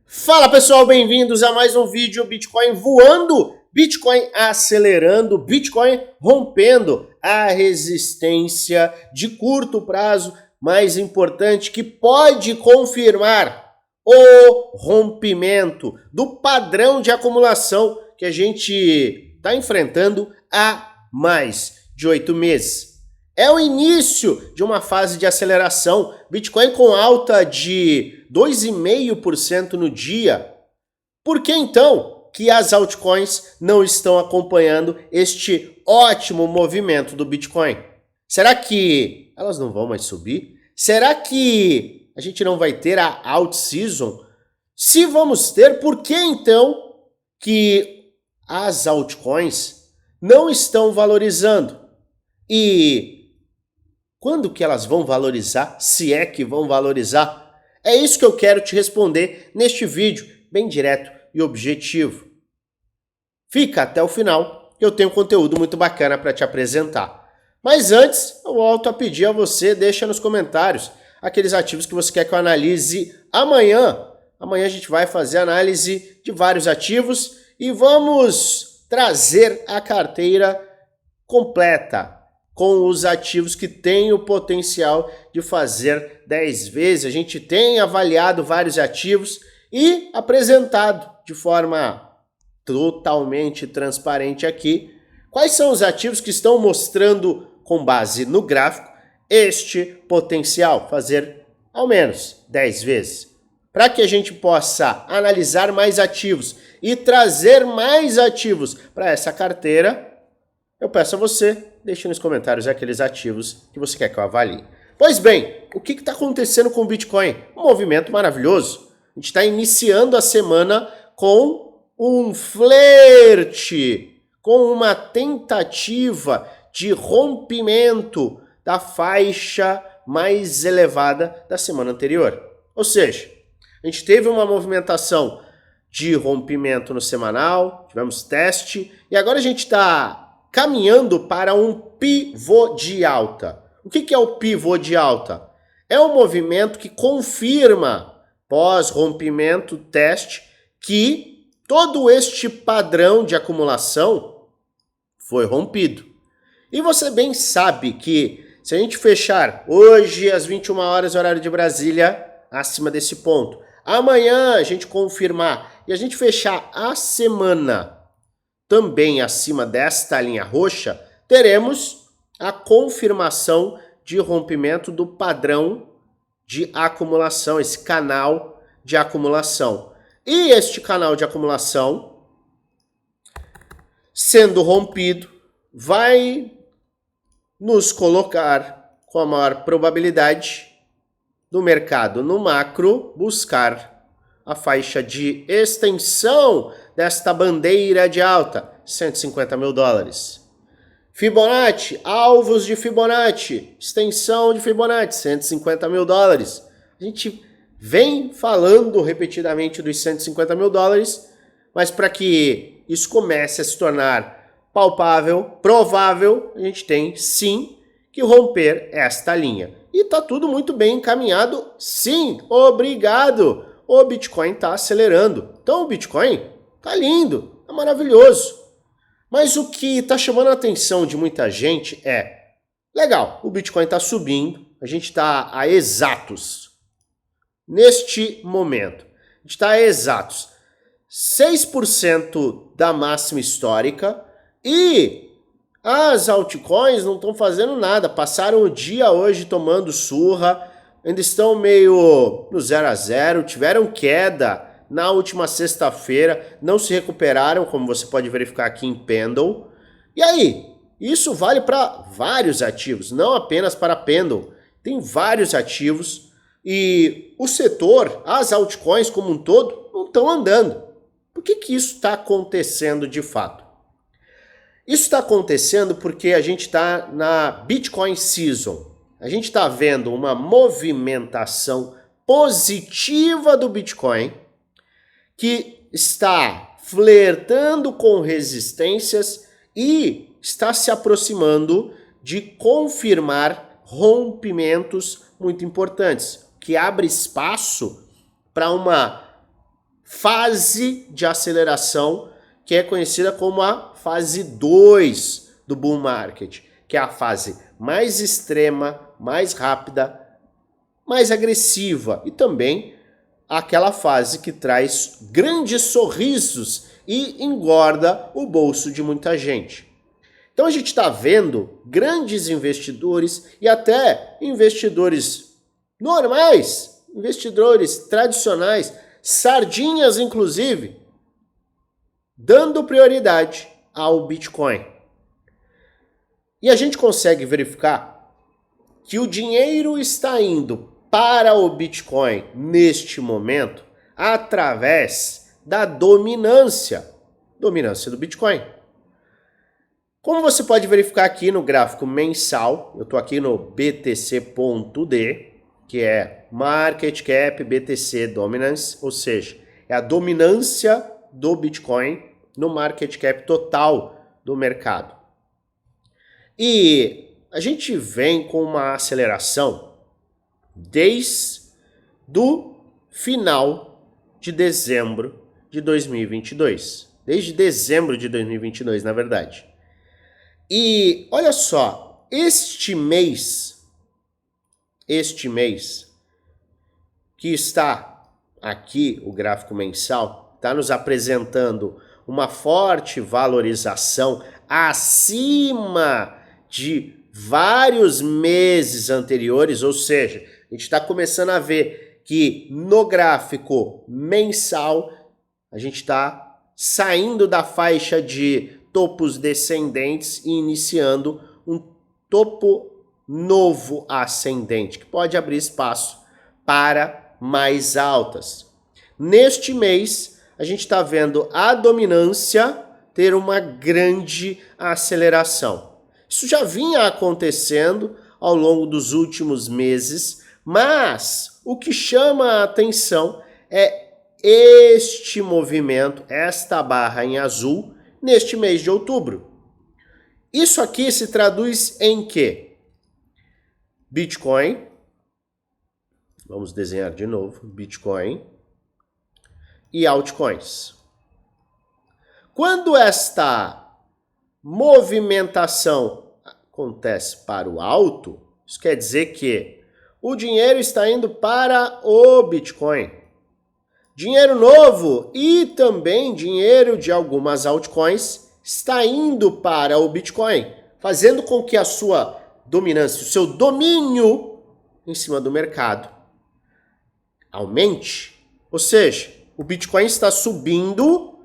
Fala pessoal, bem-vindos a mais um vídeo. Bitcoin voando, Bitcoin acelerando, Bitcoin rompendo a resistência de curto prazo mais importante que pode confirmar o rompimento do padrão de acumulação que a gente está enfrentando há mais de 8 meses. É o início de uma fase de aceleração, Bitcoin com alta de 2,5% no dia. Por que então que as altcoins não estão acompanhando este ótimo movimento do Bitcoin? Será que elas não vão mais subir? Será que a gente não vai ter a alt season? Se vamos ter, por que então que as altcoins não estão valorizando? E quando que elas vão valorizar? Se é que vão valorizar? É isso que eu quero te responder neste vídeo, bem direto e objetivo. Fica até o final, que eu tenho conteúdo muito bacana para te apresentar. Mas antes, eu volto a pedir a você, deixa nos comentários aqueles ativos que você quer que eu analise amanhã. Amanhã a gente vai fazer análise de vários ativos e vamos trazer a carteira completa com os ativos que têm o potencial de fazer 10 vezes. A gente tem avaliado vários ativos e apresentado de forma totalmente transparente aqui quais são os ativos que estão mostrando, com base no gráfico, este potencial, fazer ao menos 10 vezes. Para que a gente possa analisar mais ativos e trazer mais ativos para essa carteira, eu peço a você, deixe nos comentários aqueles ativos que você quer que eu avalie. Pois bem, o que está acontecendo com o Bitcoin? Um movimento maravilhoso. A gente está iniciando a semana com um flerte, com uma tentativa de rompimento da faixa mais elevada da semana anterior. Ou seja, a gente teve uma movimentação de rompimento no semanal, tivemos teste, e agora a gente está caminhando para um pivô de alta. O que é o pivô de alta? É um movimento que confirma, pós-rompimento, teste, que todo este padrão de acumulação foi rompido. E você bem sabe que se a gente fechar hoje às 21 horas, horário de Brasília, acima desse ponto, amanhã a gente confirmar e a gente fechar a semana também acima desta linha roxa, teremos a confirmação de rompimento do padrão de acumulação, esse canal de acumulação. E este canal de acumulação, sendo rompido, vai nos colocar com a maior probabilidade do mercado no macro buscar a faixa de extensão desta bandeira de alta, 150 mil dólares. Fibonacci, alvos de Fibonacci, extensão de Fibonacci, 150 mil dólares. A gente vem falando repetidamente dos 150 mil dólares, mas para que isso comece a se tornar palpável, provável, a gente tem sim que romper esta linha. E está tudo muito bem encaminhado, sim, obrigado. O Bitcoin está acelerando. Então o Bitcoin está lindo, é maravilhoso. Mas o que está chamando a atenção de muita gente é, legal, o Bitcoin está subindo, a gente está a exatos, neste momento, a gente está a exatos 6% da máxima histórica e as altcoins não estão fazendo nada, passaram o dia hoje tomando surra, ainda estão meio no 0 a 0, tiveram queda na última sexta-feira, não se recuperaram, como você pode verificar aqui em Pendle. E aí, isso vale para vários ativos, não apenas para Pendle. Tem vários ativos e o setor, as altcoins como um todo, não estão andando. Por que isso está acontecendo de fato? Isso está acontecendo porque a gente está na Bitcoin Season. A gente está vendo uma movimentação positiva do Bitcoin que está flertando com resistências e está se aproximando de confirmar rompimentos muito importantes, que abre espaço para uma fase de aceleração que é conhecida como a fase 2 do bull market, que é a fase mais extrema, mais rápida, mais agressiva e também aquela fase que traz grandes sorrisos e engorda o bolso de muita gente. Então a gente está vendo grandes investidores e até investidores normais, investidores tradicionais, sardinhas inclusive, dando prioridade ao Bitcoin. E a gente consegue verificar que o dinheiro está indo para o Bitcoin neste momento através da dominância do Bitcoin. Como você pode verificar aqui no gráfico mensal, eu estou aqui no BTC.D, que é Market Cap BTC Dominance, ou seja, é a dominância do Bitcoin no market cap total do mercado. E a gente vem com uma aceleração desde o final de dezembro de 2022. Desde dezembro de 2022, na verdade. E olha só, este mês que está aqui, o gráfico mensal, está nos apresentando uma forte valorização acima de vários meses anteriores, ou seja, a gente está começando a ver que no gráfico mensal a gente está saindo da faixa de topos descendentes e iniciando um topo novo ascendente, que pode abrir espaço para mais altas. Neste mês, a gente está vendo a dominância ter uma grande aceleração. Isso já vinha acontecendo ao longo dos últimos meses, mas o que chama a atenção é este movimento, esta barra em azul, neste mês de outubro. Isso aqui se traduz em quê? Bitcoin, vamos desenhar de novo, Bitcoin e altcoins. Quando esta movimentação acontece para o alto, isso quer dizer que o dinheiro está indo para o Bitcoin. Dinheiro novo e também dinheiro de algumas altcoins está indo para o Bitcoin, fazendo com que a sua dominância, o seu domínio em cima do mercado aumente. Ou seja, o Bitcoin está subindo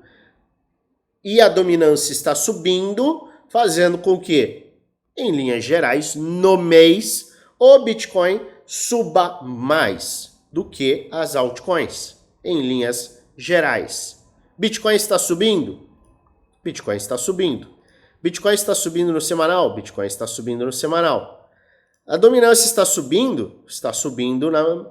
e a dominância está subindo, fazendo com que, em linhas gerais, no mês, o Bitcoin suba mais do que as altcoins, em linhas gerais. Bitcoin está subindo? Bitcoin está subindo. Bitcoin está subindo no semanal? Bitcoin está subindo no semanal. A dominância está subindo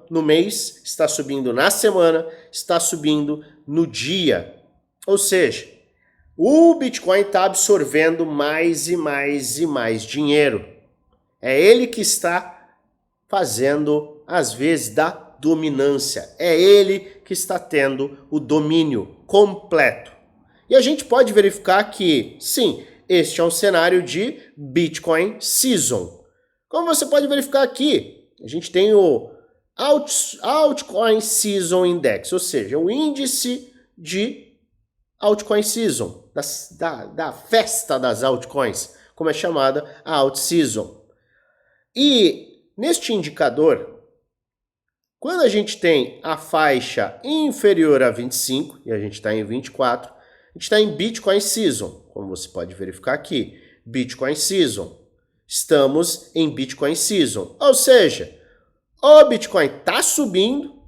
no mês, está subindo na semana, está subindo no dia. Ou seja, o Bitcoin está absorvendo mais e mais e mais dinheiro. É ele que está fazendo, às vezes, da dominância. É ele que está tendo o domínio completo. E a gente pode verificar que, sim, este é um cenário de Bitcoin Season. Como você pode verificar aqui, a gente tem o Altcoin Season Index, ou seja, o índice de Altcoin Season, da festa das altcoins, como é chamada a Alt Season. E neste indicador, quando a gente tem a faixa inferior a 25, e a gente está em 24, a gente está em Bitcoin Season, como você pode verificar aqui, Bitcoin Season. Estamos em Bitcoin Season, ou seja, o Bitcoin está subindo,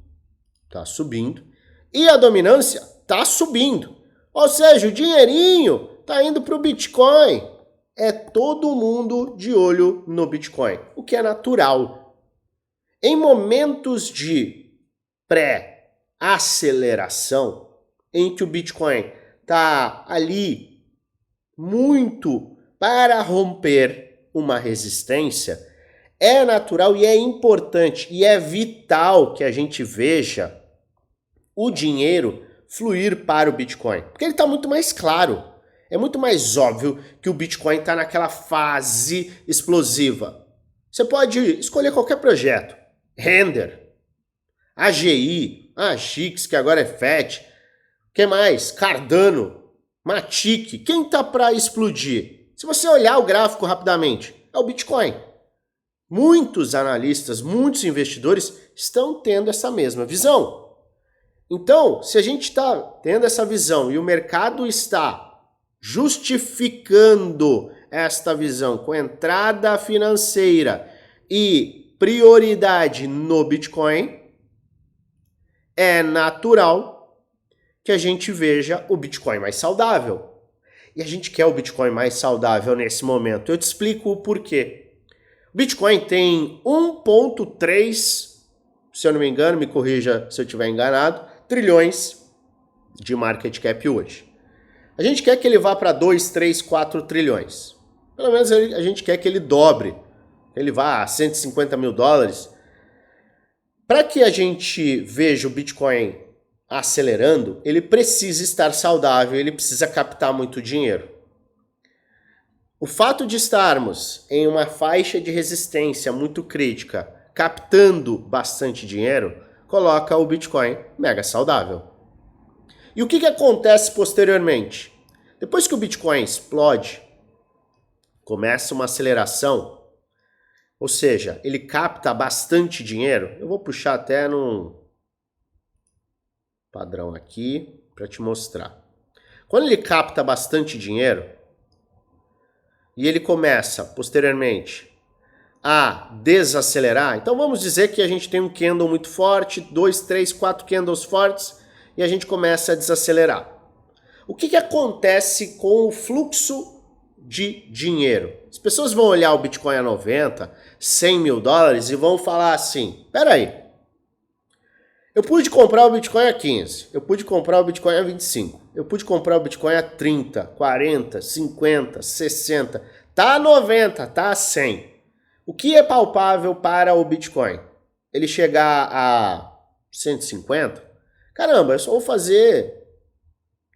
e a dominância está subindo. Ou seja, o dinheirinho está indo para o Bitcoin. É todo mundo de olho no Bitcoin, o que é natural. Em momentos de pré-aceleração, em que o Bitcoin está ali muito para romper uma resistência, é natural e é importante e é vital que a gente veja o dinheiro fluir para o Bitcoin? Porque ele está muito mais claro. É muito mais óbvio que o Bitcoin está naquela fase explosiva. Você pode escolher qualquer projeto. Render, AGI, AXIX, que agora é FET. O que mais? Cardano, Matic. Quem está para explodir? Se você olhar o gráfico rapidamente, é o Bitcoin. Muitos analistas, muitos investidores estão tendo essa mesma visão. Então, se a gente está tendo essa visão e o mercado está justificando esta visão com entrada financeira e prioridade no Bitcoin, é natural que a gente veja o Bitcoin mais saudável. E a gente quer o Bitcoin mais saudável nesse momento. Eu te explico o porquê. O Bitcoin tem 1,3, se eu não me engano, me corrija se eu estiver enganado, trilhões de market cap hoje. A gente quer que ele vá para 2, 3, 4 trilhões. Pelo menos a gente quer que ele dobre, que ele vá a 150 mil dólares. Para que a gente veja o Bitcoin acelerando, ele precisa estar saudável, ele precisa captar muito dinheiro. O fato de estarmos em uma faixa de resistência muito crítica, captando bastante dinheiro, coloca o Bitcoin mega saudável. E o que acontece posteriormente? Depois que o Bitcoin explode, começa uma aceleração, ou seja, ele capta bastante dinheiro. Eu vou puxar até num padrão aqui para te mostrar. Quando ele capta bastante dinheiro, e ele começa, posteriormente, a desacelerar. Então vamos dizer que a gente tem um candle muito forte, 2, 3, 4 candles fortes, e a gente começa a desacelerar. O que acontece com o fluxo de dinheiro? As pessoas vão olhar o Bitcoin a 90, 100 mil dólares e vão falar assim, peraí, eu pude comprar o Bitcoin a 15, eu pude comprar o Bitcoin a 25, eu pude comprar o Bitcoin a 30, 40, 50, 60, tá a 90, tá a 100. O que é palpável para o Bitcoin? Ele chegar a 150? Caramba, eu só vou fazer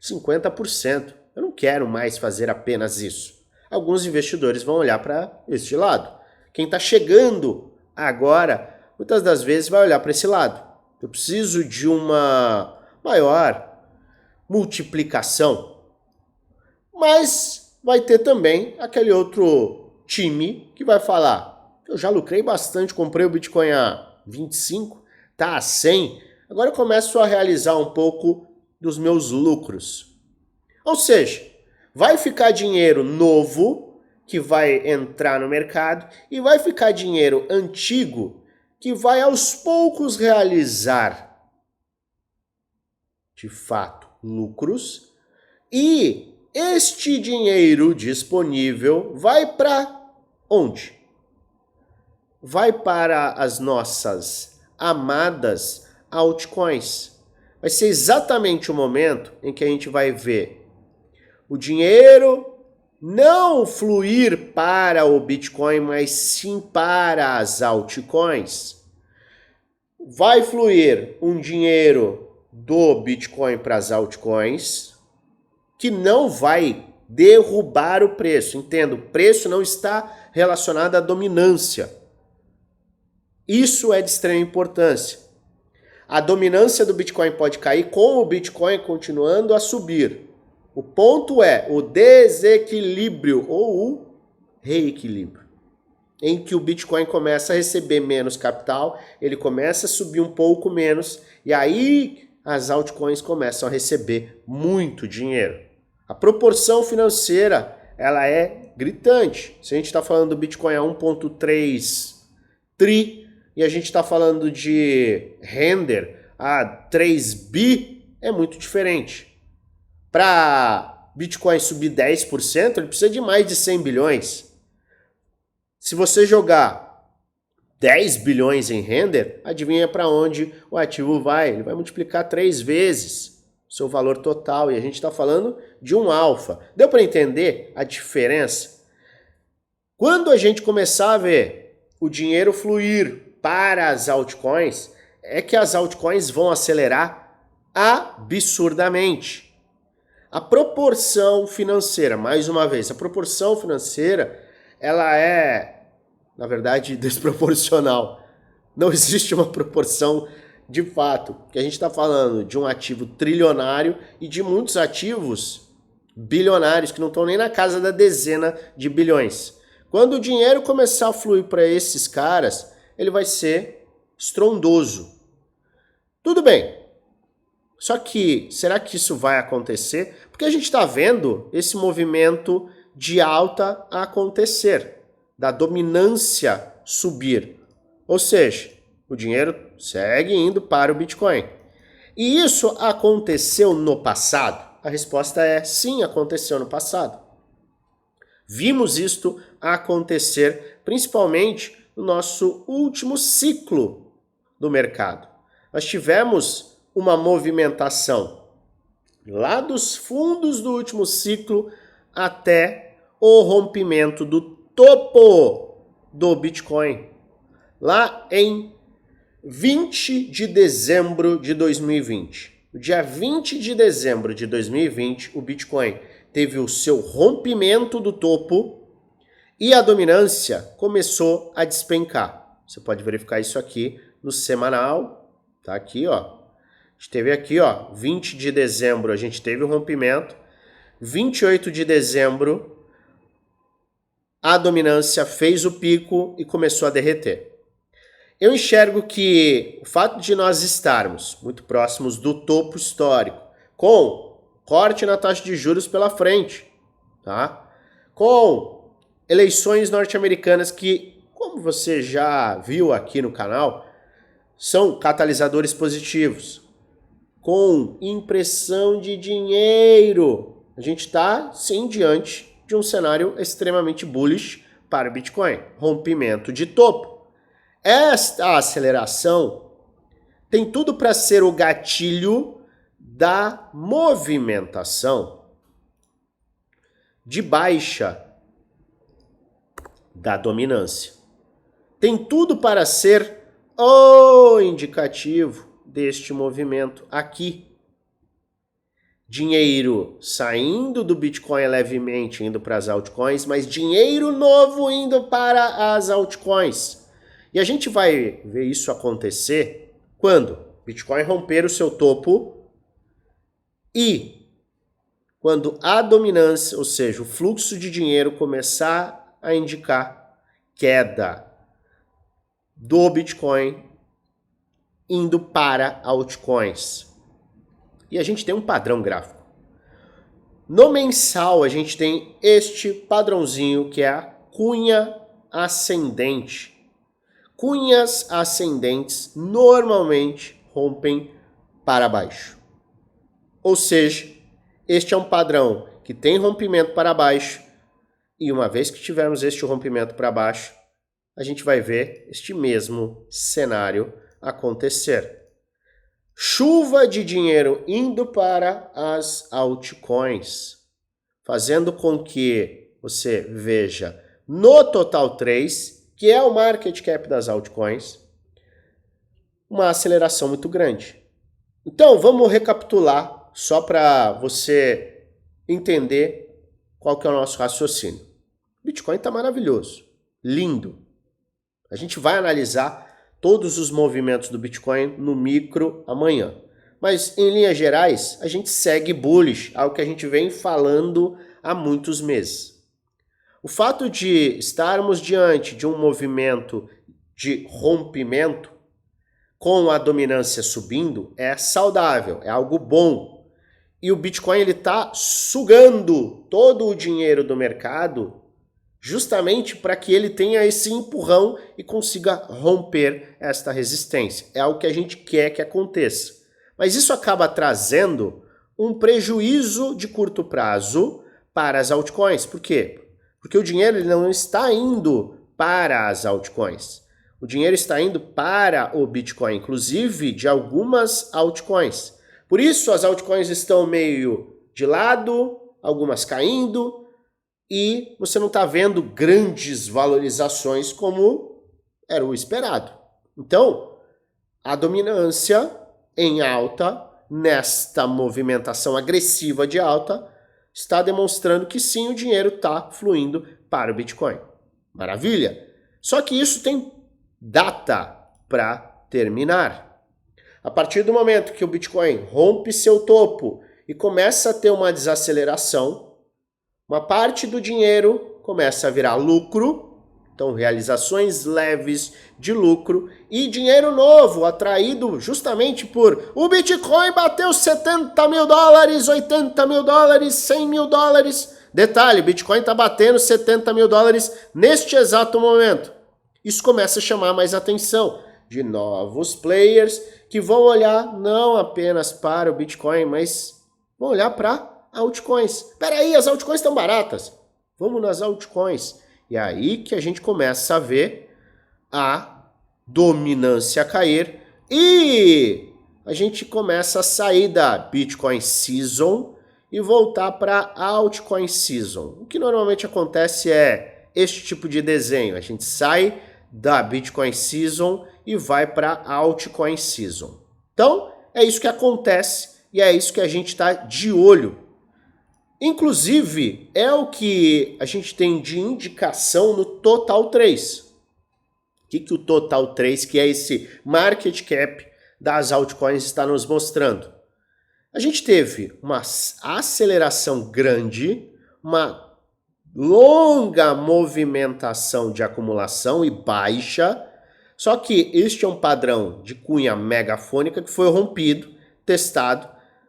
50%. Eu não quero mais fazer apenas isso. Alguns investidores vão olhar para este lado. Quem está chegando agora, muitas das vezes vai olhar para esse lado. Eu preciso de uma maior multiplicação. Mas vai ter também aquele outro time que vai falar, eu já lucrei bastante, comprei o Bitcoin a 25, tá a 100, agora eu começo a realizar um pouco dos meus lucros. Ou seja, vai ficar dinheiro novo que vai entrar no mercado e vai ficar dinheiro antigo que vai aos poucos realizar, de fato, lucros, e este dinheiro disponível vai para onde? Vai para as nossas amadas altcoins. Vai ser exatamente o momento em que a gente vai ver o dinheiro não fluir para o Bitcoin, mas sim para as altcoins. Vai fluir um dinheiro do Bitcoin para as altcoins que não vai derrubar o preço. Entenda, o preço não está relacionado à dominância. Isso é de extrema importância. A dominância do Bitcoin pode cair com o Bitcoin continuando a subir. O ponto é o desequilíbrio ou o reequilíbrio, em que o Bitcoin começa a receber menos capital, ele começa a subir um pouco menos, e aí as altcoins começam a receber muito dinheiro. A proporção financeira, ela é gritante. Se a gente está falando do Bitcoin a 1,3 tri, e a gente está falando de render a 3 bi, é muito diferente. Para Bitcoin subir 10%, ele precisa de mais de 100 bilhões. Se você jogar 10 bilhões em render, adivinha para onde o ativo vai? Ele vai multiplicar 3 vezes o seu valor total. E a gente está falando de um alfa. Deu para entender a diferença? Quando a gente começar a ver o dinheiro fluir para as altcoins, é que as altcoins vão acelerar absurdamente. A proporção financeira, mais uma vez, a proporção financeira, ela é, na verdade, desproporcional. Não existe uma proporção de fato, que a gente está falando de um ativo trilionário e de muitos ativos bilionários que não estão nem na casa da dezena de bilhões. Quando o dinheiro começar a fluir para esses caras, ele vai ser estrondoso. Tudo bem. Só que, será que isso vai acontecer? Porque a gente está vendo esse movimento de alta acontecer, da dominância subir. Ou seja, o dinheiro segue indo para o Bitcoin. E isso aconteceu no passado? A resposta é sim, aconteceu no passado. Vimos isto acontecer principalmente no nosso último ciclo do mercado. Nós tivemos uma movimentação lá dos fundos do último ciclo até o rompimento do topo do Bitcoin, lá em 20 de dezembro de 2020. No dia 20 de dezembro de 2020, o Bitcoin teve o seu rompimento do topo e a dominância começou a despencar. Você pode verificar isso aqui no semanal, tá aqui, ó. A gente teve aqui, ó, 20 de dezembro a gente teve o rompimento, 28 de dezembro a dominância fez o pico e começou a derreter. Eu enxergo que o fato de nós estarmos muito próximos do topo histórico, com corte na taxa de juros pela frente, tá? Com eleições norte-americanas que, como você já viu aqui no canal, são catalisadores positivos, com impressão de dinheiro. A gente está, sim, diante de um cenário extremamente bullish para o Bitcoin, rompimento de topo. Esta aceleração tem tudo para ser o gatilho da movimentação de baixa da dominância. Tem tudo para ser o indicativo deste movimento aqui. Dinheiro saindo do Bitcoin levemente, indo para as altcoins, mas dinheiro novo indo para as altcoins. E a gente vai ver isso acontecer quando Bitcoin romper o seu topo e quando a dominância, ou seja, o fluxo de dinheiro começar a indicar queda do Bitcoin indo para altcoins. E a gente tem um padrão gráfico. No mensal a gente tem este padrãozinho que é a cunha ascendente. Cunhas ascendentes normalmente rompem para baixo. Ou seja, este é um padrão que tem rompimento para baixo e uma vez que tivermos este rompimento para baixo, a gente vai ver este mesmo cenário acontecer. Chuva de dinheiro indo para as altcoins, fazendo com que você veja no Total 3, que é o market cap das altcoins, uma aceleração muito grande. Então, vamos recapitular só para você entender qual que é o nosso raciocínio. O Bitcoin está maravilhoso, lindo. A gente vai analisar todos os movimentos do Bitcoin no micro amanhã. Mas, em linhas gerais, a gente segue bullish, algo que a gente vem falando há muitos meses. O fato de estarmos diante de um movimento de rompimento com a dominância subindo é saudável, é algo bom. E o Bitcoin está sugando todo o dinheiro do mercado justamente para que ele tenha esse empurrão e consiga romper esta resistência. É algo que a gente quer que aconteça. Mas isso acaba trazendo um prejuízo de curto prazo para as altcoins. Por quê? Porque o dinheiro ele não está indo para as altcoins. O dinheiro está indo para o Bitcoin, inclusive de algumas altcoins. Por isso as altcoins estão meio de lado, algumas caindo, e você não está vendo grandes valorizações como era o esperado. Então, a dominância em alta nesta movimentação agressiva de alta, está demonstrando que sim, o dinheiro está fluindo para o Bitcoin. Maravilha! Só que isso tem data para terminar. A partir do momento que o Bitcoin rompe seu topo e começa a ter uma desaceleração, uma parte do dinheiro começa a virar lucro, então realizações leves de lucro e dinheiro novo atraído justamente por o Bitcoin bateu 70 mil dólares, 80 mil dólares, 100 mil dólares. Detalhe, Bitcoin está batendo 70 mil dólares neste exato momento. Isso começa a chamar mais atenção de novos players que vão olhar não apenas para o Bitcoin, mas vão olhar para altcoins. Peraí, as altcoins estão baratas. Vamos nas altcoins. E é aí que a gente começa a ver a dominância cair e a gente começa a sair da Bitcoin Season e voltar para Altcoin Season. O que normalmente acontece é este tipo de desenho. A gente sai da Bitcoin Season e vai para Altcoin Season. Então, é isso que acontece e é isso que a gente está de olho. Inclusive, é o que a gente tem de indicação no Total 3. O que o Total 3, que é esse market cap das altcoins, está nos mostrando? A gente teve uma aceleração grande, uma longa movimentação de acumulação e baixa, só que este é um padrão de cunha megafônica que foi rompido, testado,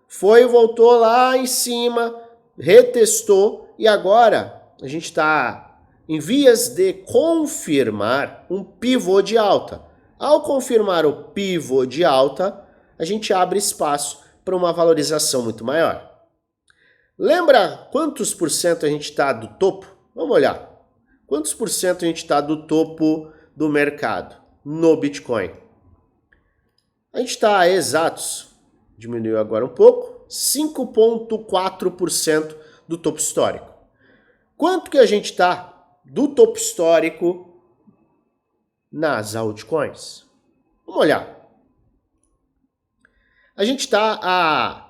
foi e voltou lá em cima, retestou e agora a gente está em vias de confirmar um pivô de alta. Ao confirmar o pivô de alta, a gente abre espaço para uma valorização muito maior. Lembra quantos por cento a gente está do topo? Vamos olhar. Quantos por cento a gente está do topo do mercado no Bitcoin? A gente está a exatos, diminuiu agora um pouco, 5,4% do topo histórico. Quanto que a gente está do topo histórico nas altcoins? Vamos olhar. A gente está a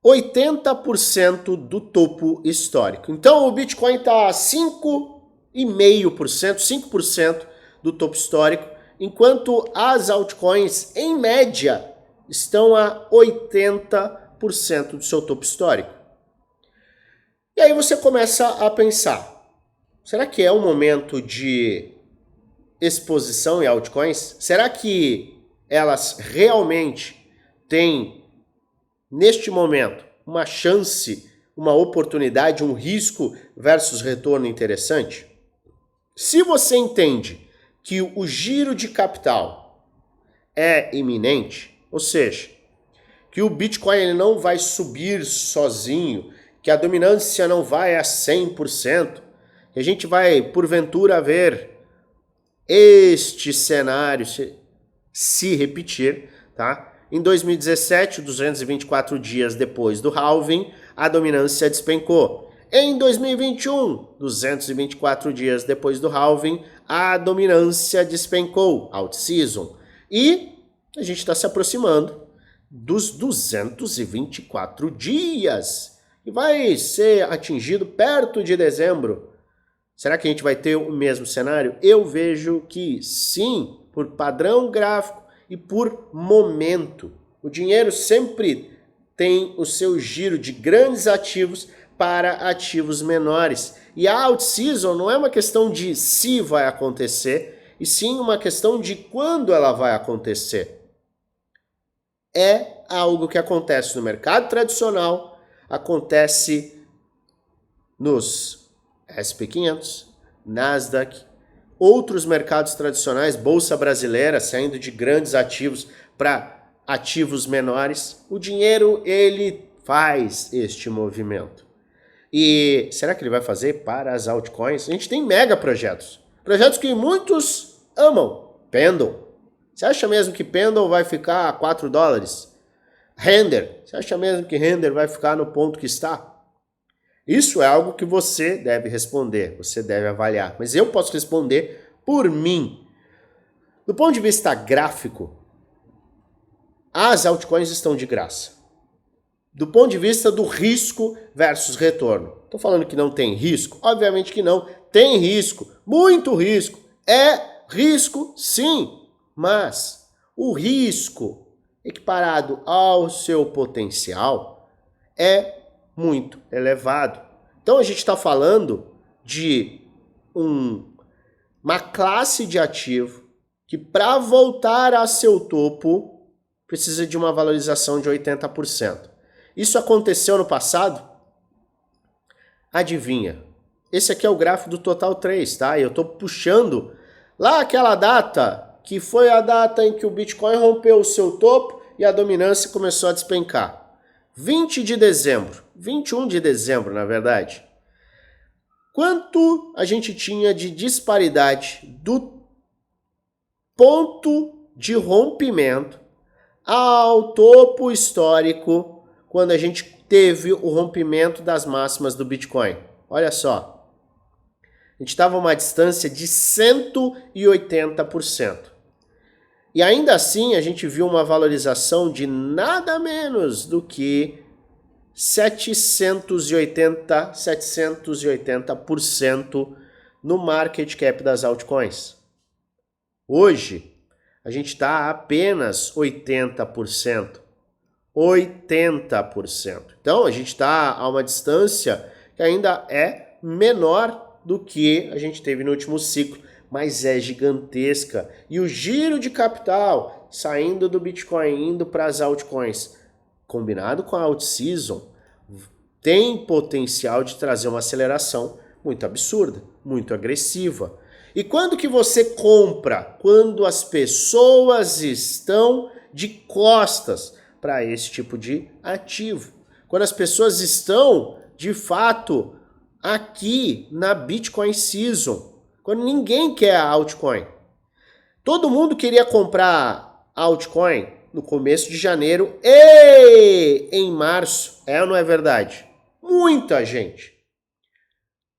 80% do topo histórico. Então o Bitcoin está a 5,5%, 5% do topo histórico, enquanto as altcoins, em média, estão a 80% do seu topo histórico. E aí você começa a pensar, será que é um momento de exposição em altcoins? Será que elas realmente têm, neste momento, uma chance, uma oportunidade, um risco versus retorno interessante? Se você entende que o giro de capital é iminente, ou seja, que o Bitcoin ele não vai subir sozinho, que a dominância não vai a 100%, que a gente vai, porventura, ver este cenário se repetir, tá? Em 2017, 224 dias depois do halving, a dominância despencou. Em 2021, 224 dias depois do halving, a dominância despencou, out season. E a gente está se aproximando dos 224 dias e vai ser atingido perto de dezembro. Será que a gente vai ter o mesmo cenário? Eu vejo que sim, por padrão gráfico e por momento. O dinheiro sempre tem o seu giro de grandes ativos para ativos menores. E a out season não é uma questão de se vai acontecer, e sim uma questão de quando ela vai acontecer. É algo que acontece no mercado tradicional, acontece nos SP500, Nasdaq, outros mercados tradicionais, Bolsa Brasileira, saindo de grandes ativos para ativos menores. O dinheiro, ele faz este movimento. E será que ele vai fazer para as altcoins? A gente tem mega projetos. Projetos que muitos amam. Pendle. Você acha mesmo que Pendle vai ficar a 4 dólares? Render. Você acha mesmo que Render vai ficar no ponto que está? Isso é algo que você deve responder, você deve avaliar. Mas eu posso responder por mim. Do ponto de vista gráfico, as altcoins estão de graça. Do ponto de vista do risco versus retorno. Estou falando que não tem risco? Obviamente que não. Tem risco, muito risco. É risco, sim, mas o risco equiparado ao seu potencial é muito elevado. Então a gente está falando de uma classe de ativo que para voltar a seu topo precisa de uma valorização de 80%. Isso aconteceu no passado? Adivinha? Esse aqui é o gráfico do Total 3, tá? Eu estou puxando lá aquela data que foi a data em que o Bitcoin rompeu o seu topo e a dominância começou a despencar. 20 de dezembro, 21 de dezembro, na verdade. Quanto a gente tinha de disparidade do ponto de rompimento ao topo histórico quando a gente teve o rompimento das máximas do Bitcoin? Olha só. A gente estava a uma distância de 180%. E ainda assim a gente viu uma valorização de nada menos do que 780% no market cap das altcoins. Hoje a gente está a apenas 80%. 80%. Então a gente está a uma distância que ainda é menor do que a gente teve no último ciclo, mas é gigantesca. E o giro de capital saindo do Bitcoin, indo para as altcoins, combinado com a alt-season, tem potencial de trazer uma aceleração muito absurda, muito agressiva. E quando que você compra? Quando as pessoas estão de costas para esse tipo de ativo. Quando as pessoas estão, de fato, aqui na Bitcoin Season, quando ninguém quer a altcoin. Todo mundo queria comprar altcoin no começo de janeiro e em março. É ou não é verdade? Muita gente.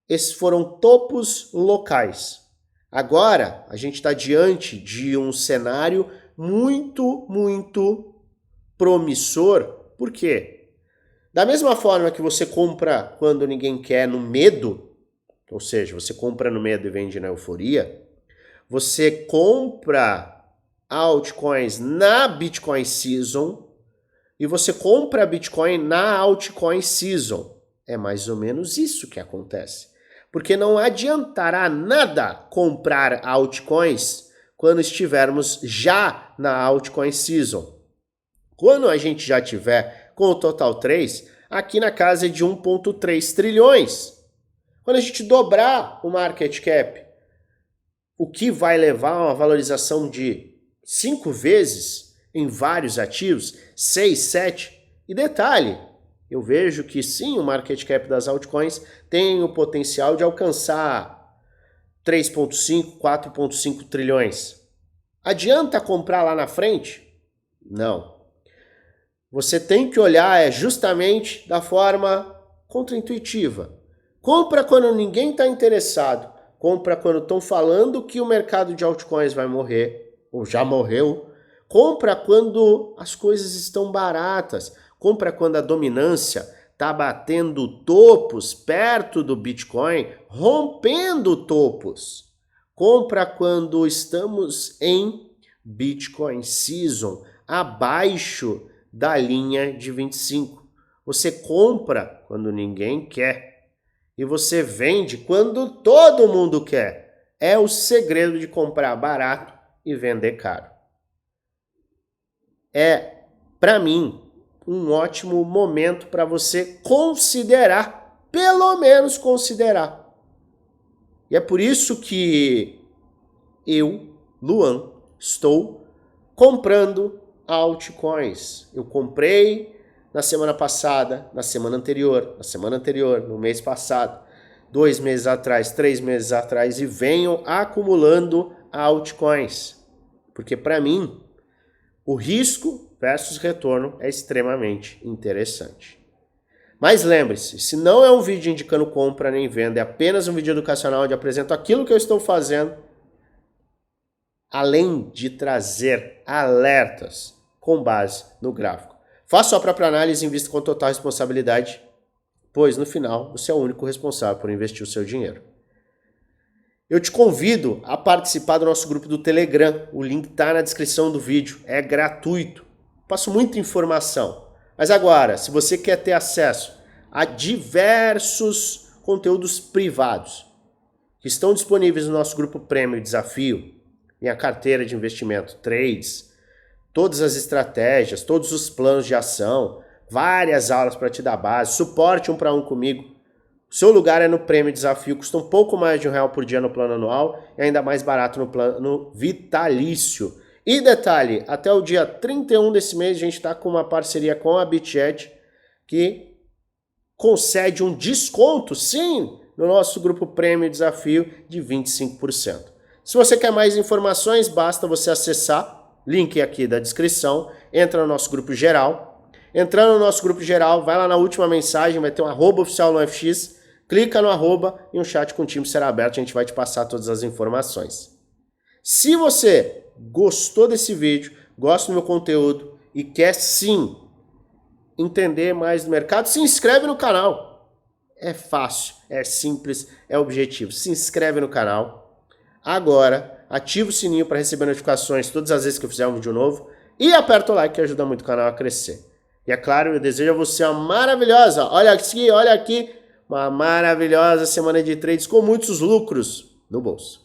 Esses foram topos locais. Agora, a gente está diante de um cenário muito promissor. Por quê? Da mesma forma que você compra quando ninguém quer no medo, ou seja, você compra no medo e vende na euforia, você compra altcoins na Bitcoin Season e você compra Bitcoin na Altcoin Season. É mais ou menos isso que acontece. Porque não adiantará nada comprar altcoins quando estivermos já na Altcoin Season. Quando a gente já tiver com o Total 3, aqui na casa de 1,3 trilhões. Quando a gente dobrar o market cap, o que vai levar a uma valorização de 5 vezes em vários ativos, 6, 7. E detalhe, eu vejo que sim, o market cap das altcoins tem o potencial de alcançar 3,5, 4,5 trilhões. Adianta comprar lá na frente? Não. Você tem que olhar justamente da forma contraintuitiva. Compra quando ninguém está interessado. Compra quando estão falando que o mercado de altcoins vai morrer, ou já morreu. Compra quando as coisas estão baratas. Compra quando a dominância está batendo topos perto do Bitcoin, rompendo topos. Compra quando estamos em Bitcoin Season, abaixo da linha de 25. Você compra quando ninguém quer e você vende quando todo mundo quer. É o segredo de comprar barato e vender caro. É, para mim, um ótimo momento para você considerar, pelo menos considerar. E é por isso que eu, Luan, estou comprando altcoins. Eu comprei na semana passada, na semana anterior, no mês passado, 2 meses atrás, 3 meses atrás e venho acumulando altcoins. Porque para mim, o risco versus retorno é extremamente interessante. Mas lembre-se, se não é um vídeo indicando compra nem venda, é apenas um vídeo educacional onde apresento aquilo que eu estou fazendo, além de trazer alertas com base no gráfico. Faça sua própria análise e invista com total responsabilidade, pois no final você é o único responsável por investir o seu dinheiro. Eu te convido a participar do nosso grupo do Telegram. O link está na descrição do vídeo. É gratuito. Passo muita informação. Mas agora, se você quer ter acesso a diversos conteúdos privados que estão disponíveis no nosso grupo Prêmio Desafio, minha carteira de investimento, trades, todas as estratégias, todos os planos de ação, várias aulas para te dar base, suporte 1 para 1 comigo. O seu lugar é no Prêmio Desafio, custa um pouco mais de R$1 por dia no plano anual e ainda mais barato no plano vitalício. E detalhe, até o dia 31 desse mês a gente está com uma parceria com a BitGet que concede um desconto, sim, no nosso grupo Prêmio Desafio de 25%. Se você quer mais informações, basta você acessar, link aqui da descrição, entra no nosso grupo geral. Entrando no nosso grupo geral, vai lá na última mensagem, vai ter um @oficial no FX, clica no @ e um chat com o time será aberto, a gente vai te passar todas as informações. Se você gostou desse vídeo, gosta do meu conteúdo e quer sim entender mais do mercado, se inscreve no canal. É fácil, é simples, é objetivo. Se inscreve no canal. Agora, ativa o sininho para receber notificações todas as vezes que eu fizer um vídeo novo e aperta o like que ajuda muito o canal a crescer. E é claro, eu desejo a você uma maravilhosa, olha aqui, uma maravilhosa semana de trades com muitos lucros no bolso.